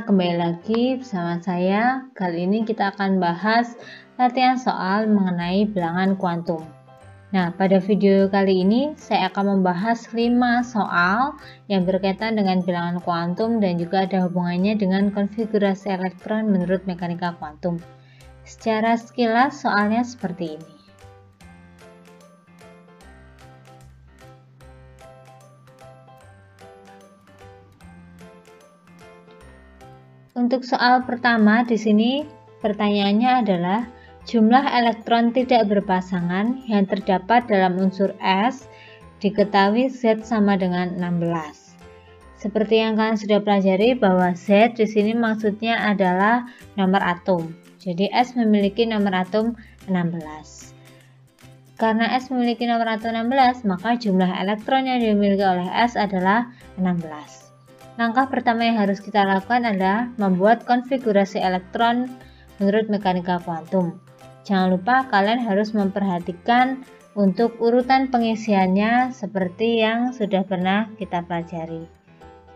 kembali lagi bersama saya. Kali ini kita akan bahas latihan soal mengenai bilangan kuantum. Nah, pada video kali ini saya akan membahas 5 soal yang berkaitan dengan bilangan kuantum dan juga ada hubungannya dengan konfigurasi elektron menurut mekanika kuantum. Secara sekilas soalnya seperti ini. Untuk soal pertama di sini pertanyaannya adalah jumlah elektron tidak berpasangan yang terdapat dalam unsur S diketahui Z sama dengan 16. Seperti yang kalian sudah pelajari bahwa Z di sini maksudnya adalah nomor atom. Jadi S memiliki nomor atom 16. Karena S memiliki nomor atom 16, maka jumlah elektron yang dimiliki oleh S adalah 16. Langkah pertama yang harus kita lakukan adalah membuat konfigurasi elektron menurut mekanika kuantum. Jangan lupa kalian harus memperhatikan untuk urutan pengisiannya seperti yang sudah pernah kita pelajari.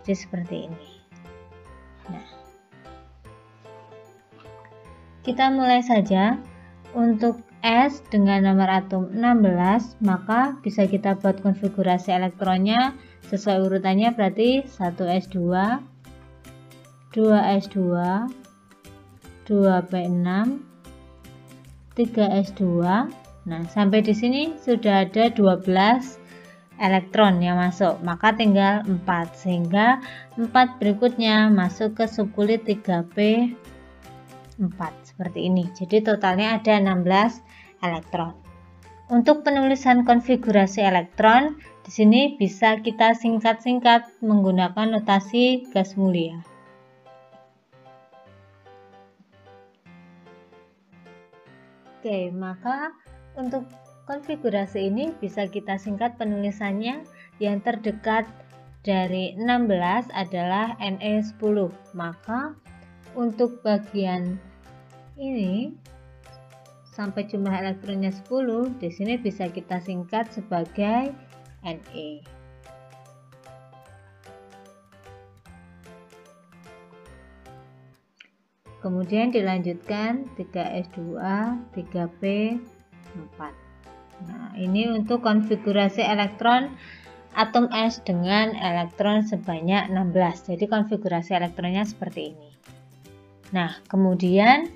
Jadi seperti ini. Nah, kita mulai saja. Untuk S dengan nomor atom 16, maka bisa kita buat konfigurasi elektronnya sesuai urutannya, berarti 1s2, 2s2, 2p6, 3s2. Nah, sampai di sini sudah ada 12 elektron yang masuk, maka tinggal 4, sehingga 4 berikutnya masuk ke subkulit 3p4 seperti ini. Jadi totalnya ada 16 elektron. Untuk penulisan konfigurasi elektron, di sini bisa kita singkat-singkat menggunakan notasi gas mulia. Oke, maka untuk konfigurasi ini bisa kita singkat penulisannya. Yang terdekat dari 16 adalah Ne10. Maka untuk bagian ini sampai jumlah elektronnya 10, di sini bisa kita singkat sebagai Ne. Kemudian dilanjutkan 3s2, 3p4. Nah, ini untuk konfigurasi elektron atom S dengan elektron sebanyak 16. Jadi konfigurasi elektronnya seperti ini. Nah, kemudian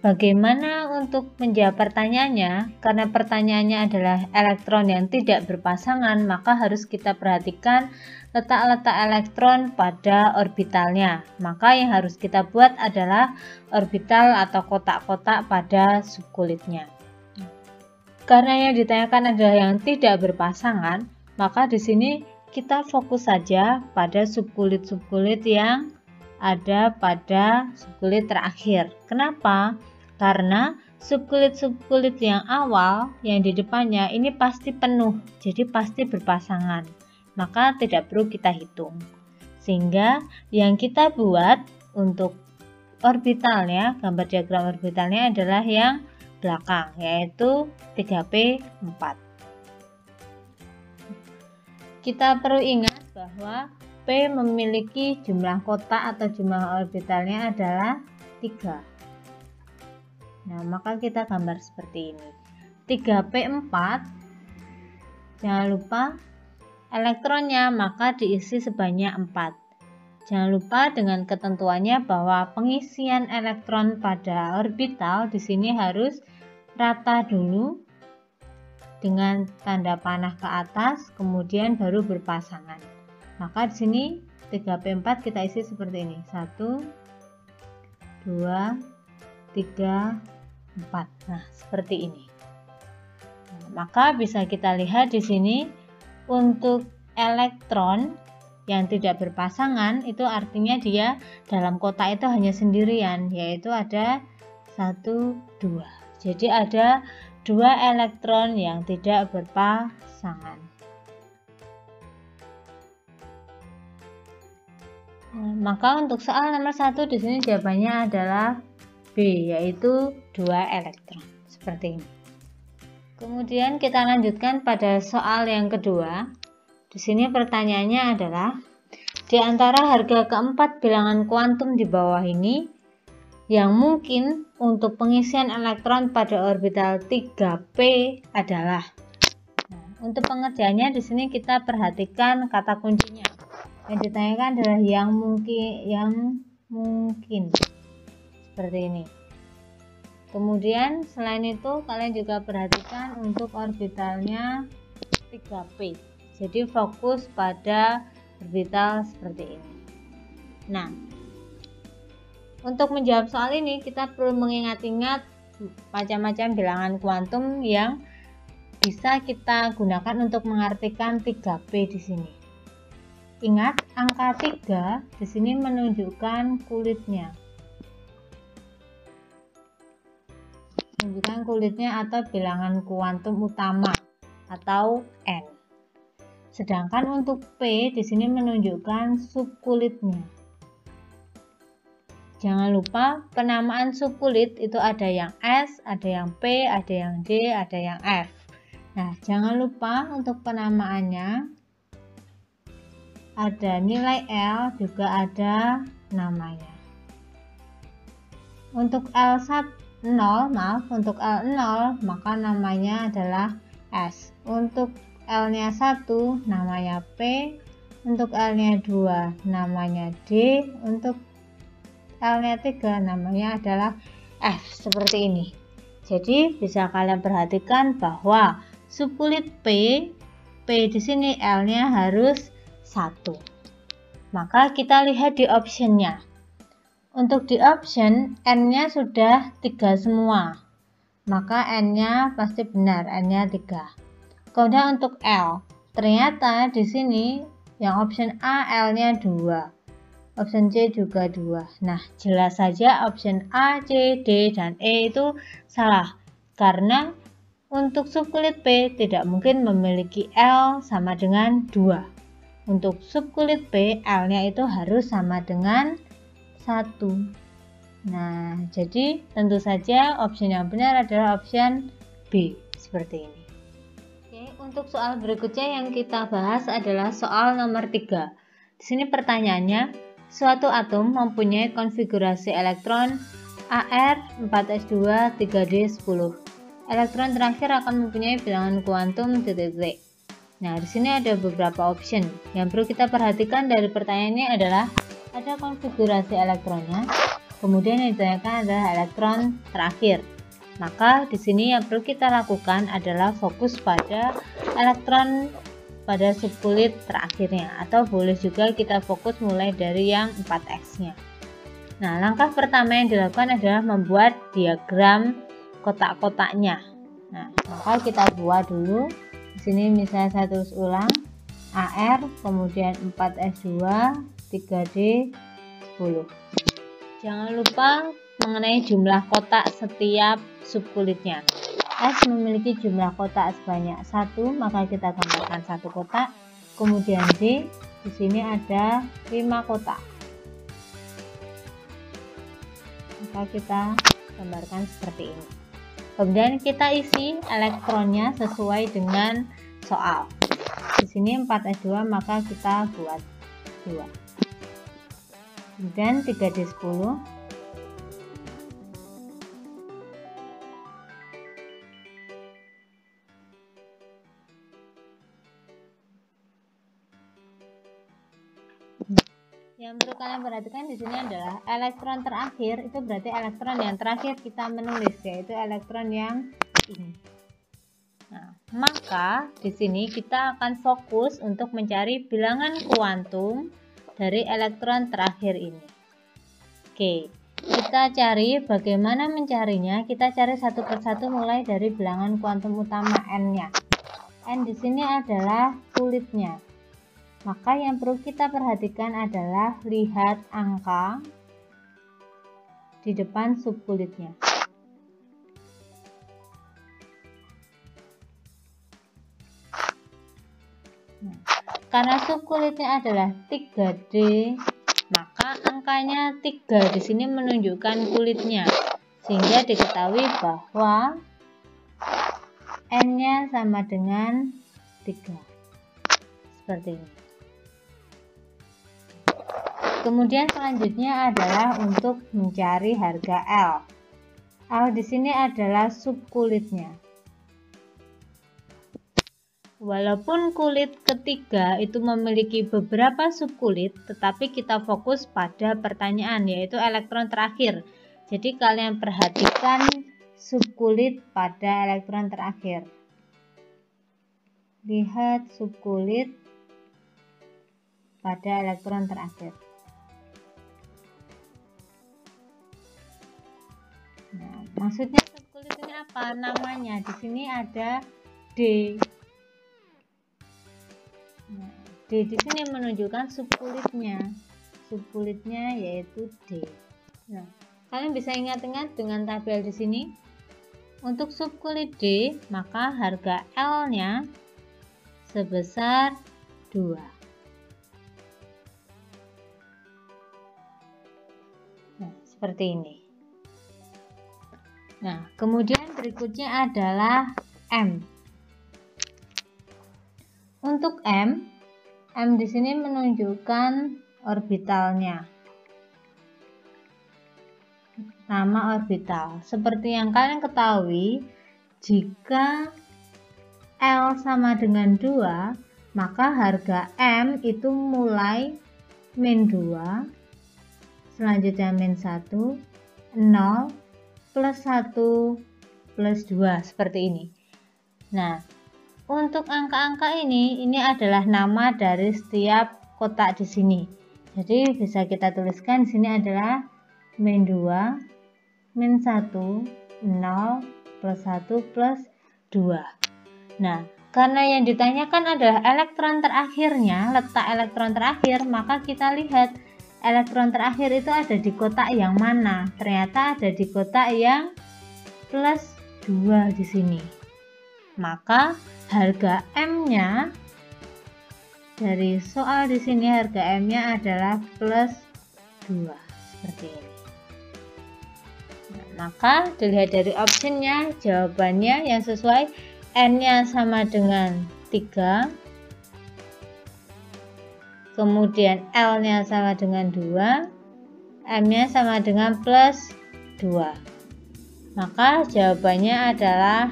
bagaimana untuk menjawab pertanyaannya? Karena pertanyaannya adalah elektron yang tidak berpasangan, maka harus kita perhatikan letak-letak elektron pada orbitalnya. Maka yang harus kita buat adalah orbital atau kotak-kotak pada subkulitnya. Karena yang ditanyakan adalah yang tidak berpasangan, maka di sini kita fokus saja pada subkulit-subkulit yang ada pada subkulit terakhir. Kenapa? Karena subkulit-subkulit yang awal yang di depannya ini pasti penuh, jadi pasti berpasangan, maka tidak perlu kita hitung. Sehingga yang kita buat untuk orbitalnya, gambar diagram orbitalnya adalah yang belakang, yaitu 3p4. Kita perlu ingat bahwa P memiliki jumlah kotak atau jumlah orbitalnya adalah 3. Nah, maka kita gambar seperti ini. 3p4, jangan lupa elektronnya maka diisi sebanyak 4. Jangan lupa dengan ketentuannya bahwa pengisian elektron pada orbital di sini harus rata dulu dengan tanda panah ke atas, kemudian baru berpasangan. Maka di sini 3p4 kita isi seperti ini. 1, 2, 3, 4. Nah, seperti ini. Nah, maka bisa kita lihat di sini untuk elektron yang tidak berpasangan itu artinya dia dalam kotak itu hanya sendirian, yaitu ada 1, 2. Jadi ada 2 elektron yang tidak berpasangan. Nah, maka untuk soal nomor 1 di sini jawabannya adalah B, yaitu 2 elektron. Seperti ini. Kemudian kita lanjutkan pada soal yang kedua. Di sini pertanyaannya adalah di antara harga keempat bilangan kuantum di bawah ini, yang mungkin untuk pengisian elektron pada orbital 3p adalah. Nah, untuk pengerjaannya di sini kita perhatikan kata kuncinya. Yang ditanyakan adalah yang mungkin. Seperti ini. Kemudian selain itu kalian juga perhatikan untuk orbitalnya 3p. Jadi fokus pada orbital seperti ini. Nah, untuk menjawab soal ini kita perlu mengingat-ingat macam-macam bilangan kuantum yang bisa kita gunakan untuk mengartikan 3p di sini. Ingat, angka 3 di sini menunjukkan kulitnya. Menunjukkan kulitnya atau bilangan kuantum utama atau n. Sedangkan untuk p di sini menunjukkan subkulitnya. Jangan lupa penamaan subkulit itu ada yang S, ada yang P, ada yang D, ada yang F. Nah, jangan lupa untuk penamaannya ada nilai L, juga ada namanya. Untuk L0, untuk L0 maka namanya adalah S. Untuk L-nya 1 namanya P, untuk L-nya 2 namanya D, untuk L-nya 3 namanya adalah F, seperti ini. Jadi bisa kalian perhatikan bahwa subkulit P di sini L-nya harus 1. Maka kita lihat di optionnya. Untuk di option N-nya sudah 3 semua. Maka N-nya pasti benar, N-nya 3. Kemudian untuk L, ternyata di sini yang option A L-nya 2. Option C juga 2. Nah, jelas saja option A, C, D, dan E itu salah. Karena untuk subkulit P tidak mungkin memiliki L sama dengan 2. Untuk subkulit P, L-nya itu harus sama dengan 1. Nah, jadi tentu saja option yang benar adalah option B. Seperti ini. Oke, untuk soal berikutnya yang kita bahas adalah soal nomor 3. Di sini pertanyaannya, suatu atom mempunyai konfigurasi elektron Ar 4s2 3d10. Elektron terakhir akan mempunyai bilangan kuantum titik-titik. Nah, di sini ada beberapa option. Yang perlu kita perhatikan dari pertanyaan ini adalah ada konfigurasi elektronnya, kemudian yang ditanyakan adalah elektron terakhir. Maka di sini yang perlu kita lakukan adalah fokus pada elektron pada subkulit terakhirnya, atau boleh juga kita fokus mulai dari yang 4x-nya. Nah, langkah pertama yang dilakukan adalah membuat diagram kotak-kotaknya. Nah, maka kita buat dulu. Di sini misalnya saya tulis ulang AR, kemudian 4s2 3d10. Jangan lupa mengenai jumlah kotak setiap subkulitnya. S memiliki jumlah kotak sebanyak 1, maka kita gambarkan 1 kotak. Kemudian D, di sini ada 5 kotak. Maka kita gambarkan seperti ini. Kemudian kita isi elektronnya sesuai dengan soal. Di sini 4s2, maka kita buat 2. Kemudian 3d10. Yang perlu kalian perhatikan di sini adalah elektron terakhir, itu berarti elektron yang terakhir kita menulis, yaitu elektron yang ini. Nah, maka di sini kita akan fokus untuk mencari bilangan kuantum dari elektron terakhir ini. Oke, kita cari bagaimana mencarinya. Kita cari satu persatu mulai dari bilangan kuantum utama N-nya. N di sini adalah kulitnya. Maka yang perlu kita perhatikan adalah lihat angka di depan subkulitnya. Nah, karena subkulitnya adalah 3D, maka angkanya 3 di sini menunjukkan kulitnya, sehingga diketahui bahwa N-nya sama dengan 3. Seperti ini. kemudian selanjutnya adalah untuk mencari harga L. L di sini adalah subkulitnya. Walaupun kulit ketiga itu memiliki beberapa subkulit, tetapi kita fokus pada pertanyaan, yaitu elektron terakhir. Jadi kalian perhatikan subkulit pada elektron terakhir. Lihat subkulit pada elektron terakhir. Nah, maksudnya subkulit ini apa? Namanya di sini ada D. Nah, D di sini menunjukkan subkulitnya. Subkulitnya yaitu D. Nah, kalian bisa ingat-ingat dengan tabel di sini. Untuk subkulit D, maka harga L-nya sebesar 2. Nah, seperti ini. Nah, kemudian berikutnya adalah M. Untuk M di sini menunjukkan orbitalnya. Nama orbital. Seperti yang kalian ketahui, jika L sama dengan 2, maka harga M itu mulai min 2, selanjutnya min 1, 0, plus 1, plus 2, seperti ini. Nah, untuk angka-angka ini adalah nama dari setiap kotak di sini. Jadi bisa kita tuliskan di sini adalah min 2, min 1, 0, plus 1, plus 2. Nah, karena yang ditanyakan adalah elektron terakhirnya, letak elektron terakhir, maka kita lihat elektron terakhir itu ada di kotak yang mana. Ternyata ada di kotak yang plus 2 di sini. Maka harga M-nya dari soal di sini, harga M-nya adalah plus 2 seperti ini. Nah, maka dilihat dari optionnya, jawabannya yang sesuai, N-nya sama dengan 3, kemudian L-nya sama dengan 2, M-nya sama dengan plus 2. Maka jawabannya adalah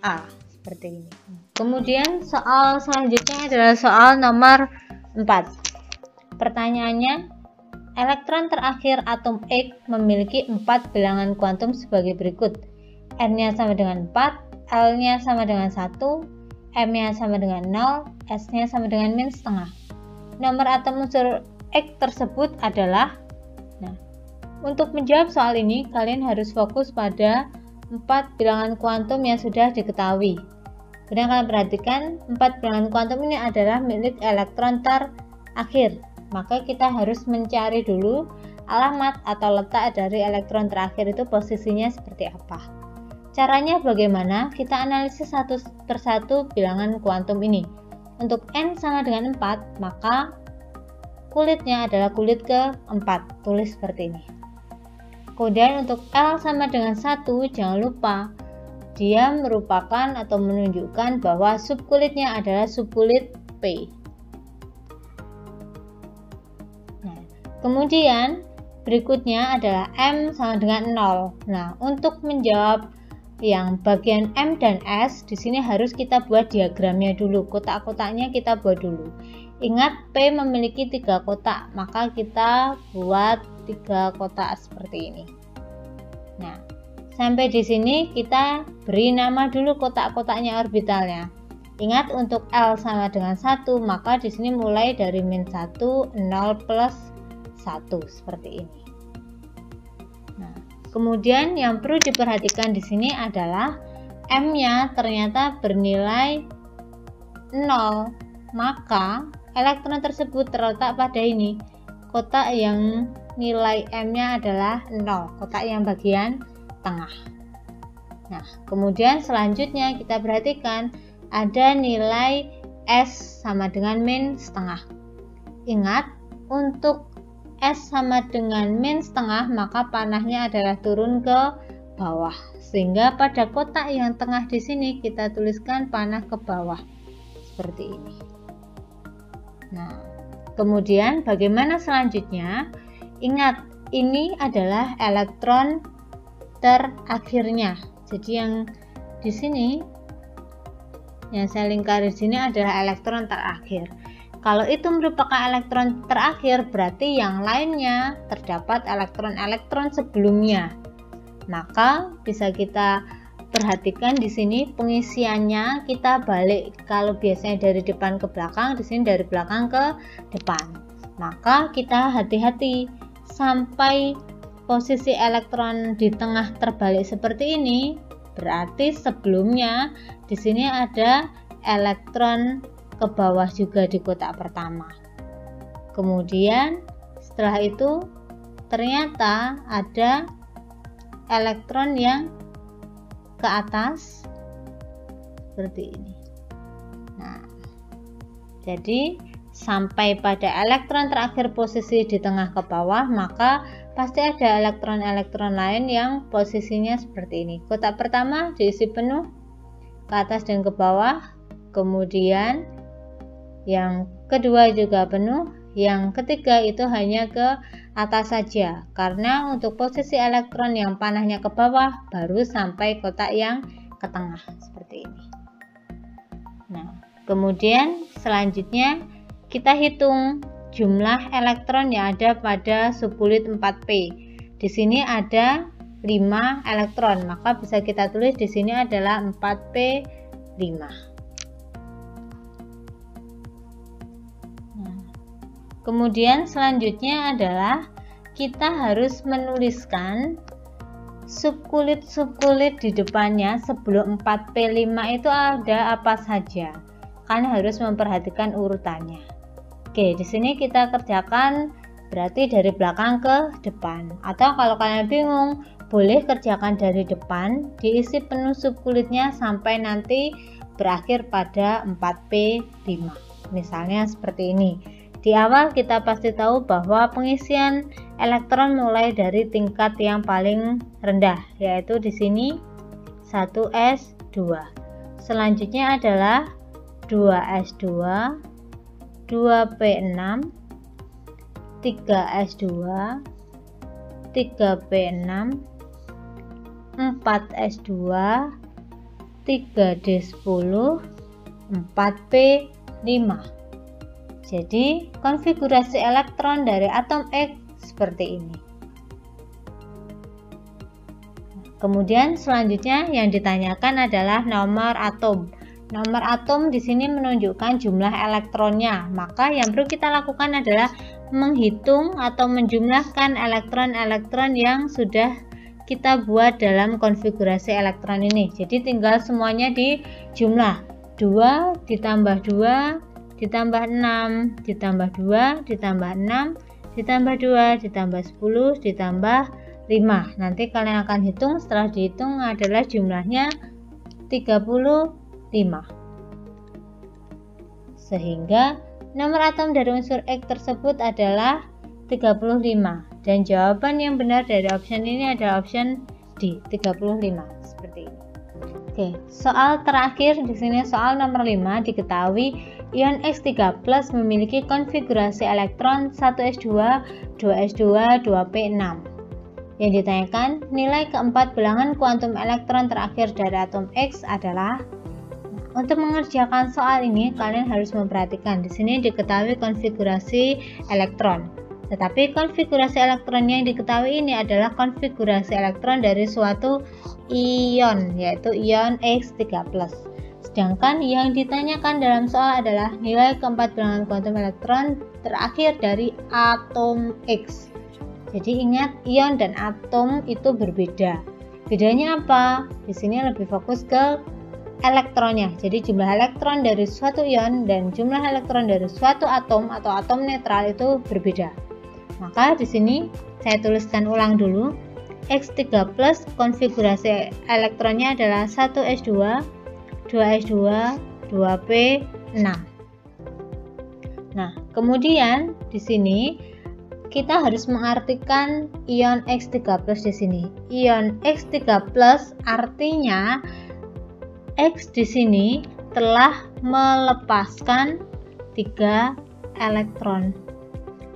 A, seperti ini. Kemudian soal selanjutnya adalah soal nomor 4. Pertanyaannya, elektron terakhir atom X memiliki 4 bilangan kuantum sebagai berikut. N-nya sama dengan 4, L-nya sama dengan 1, M-nya sama dengan 0, S-nya sama dengan min setengah. Nomor atom unsur X tersebut adalah, nah, untuk menjawab soal ini kalian harus fokus pada 4 bilangan kuantum yang sudah diketahui. Kemudian kalian perhatikan 4 bilangan kuantum ini adalah milik elektron terakhir. Maka kita harus mencari dulu alamat atau letak dari elektron terakhir itu posisinya seperti apa. Caranya bagaimana? Kita analisis satu persatu bilangan kuantum ini. Untuk N sama dengan 4, maka kulitnya adalah kulit ke-4. Tulis seperti ini. Kemudian untuk L sama dengan 1, jangan lupa dia merupakan atau menunjukkan bahwa subkulitnya adalah subkulit P. Nah, kemudian berikutnya adalah M sama dengan 0. Nah, untuk menjawab yang bagian M dan S, di sini harus kita buat diagramnya dulu. Kotak-kotaknya kita buat dulu. Ingat, P memiliki 3 kotak, maka kita buat 3 kotak seperti ini. Nah, sampai di sini kita beri nama dulu kotak-kotaknya orbitalnya. Ingat, untuk L sama dengan 1, maka di sini mulai dari min 1, 0, plus 1 seperti ini. Nah, kemudian yang perlu diperhatikan di sini adalah M-nya ternyata bernilai 0, maka elektron tersebut terletak pada ini, kotak yang nilai M-nya adalah 0, kotak yang bagian tengah. Nah, kemudian selanjutnya kita perhatikan ada nilai S sama dengan min setengah. Ingat, untuk S sama dengan min setengah, maka panahnya adalah turun ke bawah. Sehingga pada kotak yang tengah di sini kita tuliskan panah ke bawah seperti ini. Nah, kemudian bagaimana selanjutnya? Ingat, ini adalah elektron terakhirnya. Jadi yang di sini yang saya lingkari di sini adalah elektron terakhir. Kalau itu merupakan elektron terakhir, berarti yang lainnya terdapat elektron-elektron sebelumnya. Maka bisa kita perhatikan di sini pengisiannya kita balik. Kalau biasanya dari depan ke belakang, di sini dari belakang ke depan. Maka kita hati-hati sampai posisi elektron di tengah terbalik seperti ini. Berarti sebelumnya di sini ada elektron ke bawah juga di kotak pertama. Kemudian setelah itu ternyata ada elektron yang ke atas seperti ini. Nah, jadi sampai pada elektron terakhir posisi di tengah ke bawah, maka pasti ada elektron-elektron lain yang posisinya seperti ini. Kotak pertama diisi penuh ke atas dan ke bawah, kemudian yang kedua juga penuh, yang ketiga itu hanya ke atas saja, karena untuk posisi elektron yang panahnya ke bawah baru sampai kotak yang ke tengah seperti ini. Nah, kemudian selanjutnya kita hitung jumlah elektron yang ada pada subkulit 4P. Di sini ada 5 elektron, maka bisa kita tulis di sini adalah 4P5. Kemudian selanjutnya adalah kita harus menuliskan subkulit-subkulit di depannya sebelum 4P5 itu ada apa saja. Kan harus memperhatikan urutannya. Oke, di sini kita kerjakan berarti dari belakang ke depan. Atau kalau kalian bingung, boleh kerjakan dari depan, diisi penuh subkulitnya sampai nanti berakhir pada 4P5. Misalnya seperti ini. Di awal kita pasti tahu bahwa pengisian elektron mulai dari tingkat yang paling rendah, yaitu di sini 1s2. Selanjutnya adalah 2s2, 2p6, 3s2, 3p6, 4s2, 3d10, 4p5. Jadi konfigurasi elektron dari atom X seperti ini. Kemudian selanjutnya yang ditanyakan adalah nomor atom. Nomor atom di sini menunjukkan jumlah elektronnya. Maka yang perlu kita lakukan adalah menghitung atau menjumlahkan elektron-elektron yang sudah kita buat dalam konfigurasi elektron ini. Jadi tinggal semuanya dijumlah. 2 ditambah 2 ditambah 6, ditambah 2, ditambah 6, ditambah 2, ditambah 10, ditambah 5. Nanti kalian akan hitung, setelah dihitung adalah jumlahnya 35. Sehingga nomor atom dari unsur X tersebut adalah 35. Dan jawaban yang benar dari option ini adalah option D, 35. Seperti ini. Oke, soal terakhir di sini soal nomor 5 diketahui ion X3+ memiliki konfigurasi elektron 1s2, 2s2, 2p6. Yang ditanyakan, nilai keempat bilangan kuantum elektron terakhir dari atom X adalah. Untuk mengerjakan soal ini, kalian harus memperhatikan di sini diketahui konfigurasi elektron. Tetapi konfigurasi elektron yang diketahui ini adalah konfigurasi elektron dari suatu ion, yaitu ion X3+. Sedangkan yang ditanyakan dalam soal adalah nilai keempat bilangan kuantum elektron terakhir dari atom X. Jadi ingat, ion dan atom itu berbeda. Bedanya apa? Di sini lebih fokus ke elektronnya. Jadi jumlah elektron dari suatu ion dan jumlah elektron dari suatu atom atau atom netral itu berbeda. Maka di sini saya tuliskan ulang dulu. X3+ konfigurasi elektronnya adalah 1s2, 2s2, 2p6. Nah, kemudian di sini kita harus mengartikan ion X3+ di sini. Ion X3+ artinya X di sini telah melepaskan 3 elektron.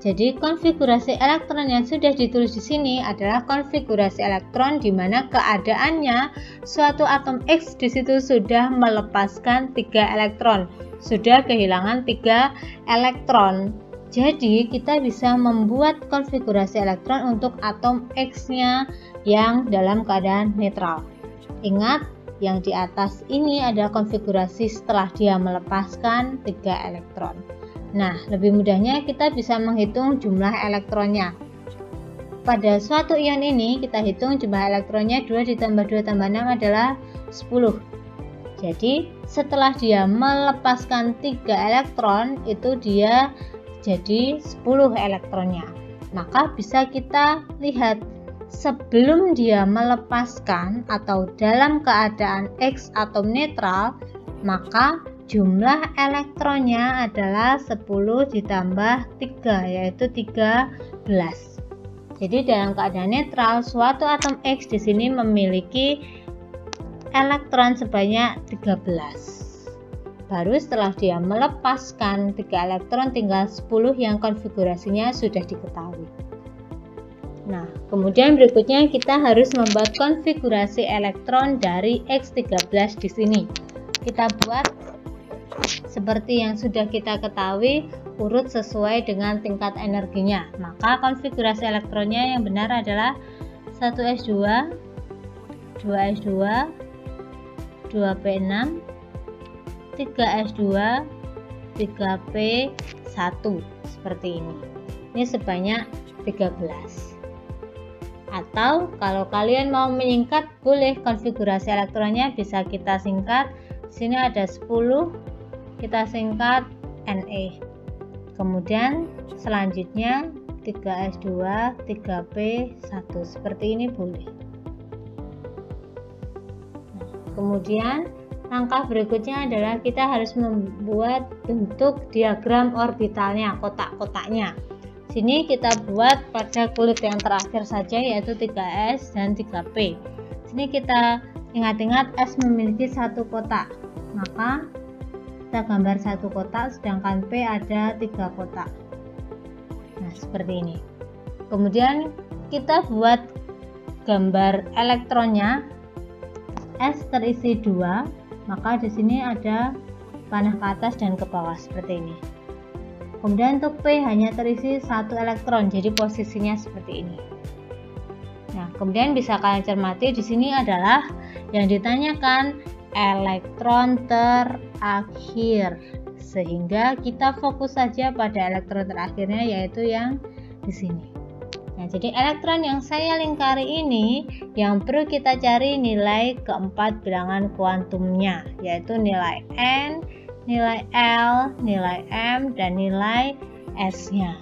Jadi konfigurasi elektron yang sudah ditulis di sini adalah konfigurasi elektron di mana keadaannya suatu atom X di situ sudah melepaskan 3 elektron, sudah kehilangan 3 elektron. Jadi kita bisa membuat konfigurasi elektron untuk atom X-nya yang dalam keadaan netral. Ingat, yang di atas ini adalah konfigurasi setelah dia melepaskan 3 elektron. Nah, lebih mudahnya kita bisa menghitung jumlah elektronnya. Pada suatu ion ini kita hitung jumlah elektronnya 2 ditambah 2 tambah 6 adalah 10. Jadi setelah dia melepaskan 3 elektron itu dia jadi 10 elektronnya. Maka bisa kita lihat sebelum dia melepaskan atau dalam keadaan X atom netral, maka jumlah elektronnya adalah 10 ditambah 3 yaitu 13. Jadi dalam keadaan netral suatu atom X di sini memiliki elektron sebanyak 13. Baru setelah dia melepaskan 3 elektron tinggal 10 yang konfigurasinya sudah diketahui. Nah, kemudian berikutnya kita harus membuat konfigurasi elektron dari X13 di sini. Kita buat seperti yang sudah kita ketahui, urut sesuai dengan tingkat energinya. Maka konfigurasi elektronnya yang benar adalah 1s2, 2s2, 2p6, 3s2, 3p1 seperti ini. Ini sebanyak 13. Atau kalau kalian mau menyingkat, boleh konfigurasi elektronnya bisa kita singkat. Di sini ada 10, kita singkat Na. Kemudian selanjutnya 3s2, 3p1 seperti ini boleh. Kemudian langkah berikutnya adalah kita harus membuat bentuk diagram orbitalnya, kotak-kotaknya. Sini kita buat pada kulit yang terakhir saja yaitu 3s dan 3p. Sini kita ingat-ingat S memiliki satu kotak, maka kita gambar satu kotak, sedangkan P ada 3 kotak. Nah, seperti ini. Kemudian kita buat gambar elektronnya. S terisi 2, maka di sini ada panah ke atas dan ke bawah seperti ini. Kemudian untuk P hanya terisi 1 elektron, jadi posisinya seperti ini. Nah, kemudian bisa kalian cermati di sini adalah yang ditanyakan elektron terakhir, sehingga kita fokus saja pada elektron terakhirnya yaitu yang di sini. Nah, jadi elektron yang saya lingkari ini yang perlu kita cari nilai keempat bilangan kuantumnya, yaitu nilai N, nilai L, nilai M, dan nilai S-nya.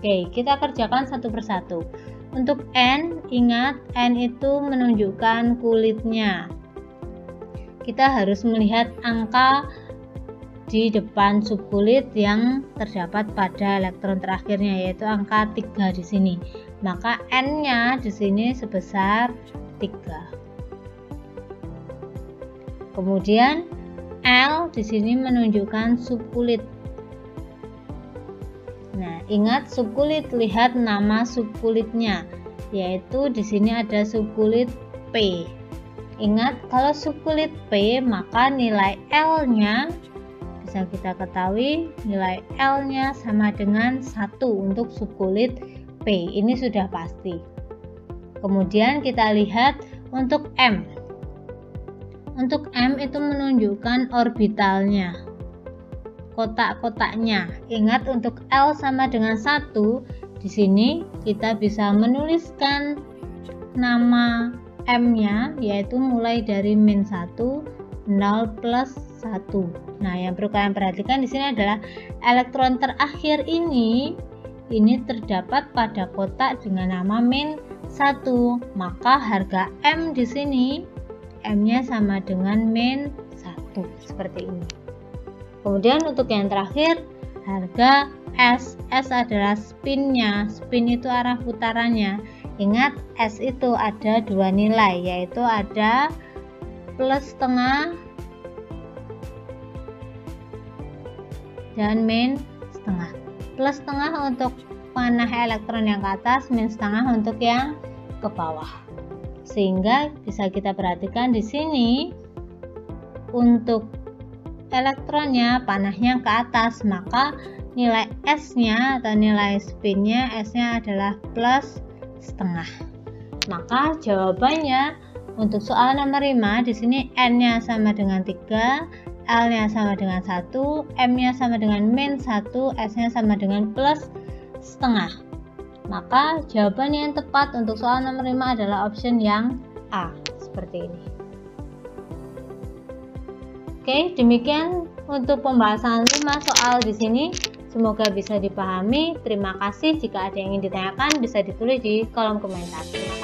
Oke, kita kerjakan satu persatu. Untuk N, ingat N itu menunjukkan kulitnya. Kita harus melihat angka di depan subkulit yang terdapat pada elektron terakhirnya, yaitu angka 3 di sini. Maka N-nya di sini sebesar 3. Kemudian L di sini menunjukkan subkulit. Nah, ingat subkulit, lihat nama subkulitnya, yaitu di sini ada subkulit P. Ingat, kalau subkulit P, maka nilai L-nya bisa kita ketahui, nilai L-nya sama dengan 1 untuk subkulit P. Ini sudah pasti. Kemudian kita lihat untuk M. Untuk M itu menunjukkan orbitalnya, kotak-kotaknya. Ingat, untuk L sama dengan 1, di sini kita bisa menuliskan nama M-nya, yaitu mulai dari -1, 0, plus 1. Nah, yang perlu kalian perhatikan di sini adalah elektron terakhir ini terdapat pada kotak dengan nama -1. Maka harga M di sini, M-nya sama dengan -1 seperti ini. Kemudian untuk yang terakhir, harga S. S adalah spinnya. Spin itu arah putarannya. Ingat, S itu ada 2 nilai, yaitu ada plus setengah dan min setengah. Plus setengah untuk panah elektron yang ke atas, min setengah untuk yang ke bawah. Sehingga bisa kita perhatikan di sini untuk elektronnya panahnya ke atas, maka nilai S-nya atau nilai spinnya S-nya adalah plus setengah. Maka jawabannya untuk soal nomor 5 di sini N-nya sama dengan 3, L-nya sama dengan 1, M-nya sama dengan min 1, S-nya sama dengan plus setengah. Maka jawaban yang tepat untuk soal nomor 5 adalah option yang A, seperti ini. Oke, demikian untuk pembahasan 5 soal di sini. Semoga bisa dipahami. Terima kasih. Jika ada yang ingin ditanyakan bisa ditulis di kolom komentar. Terima kasih.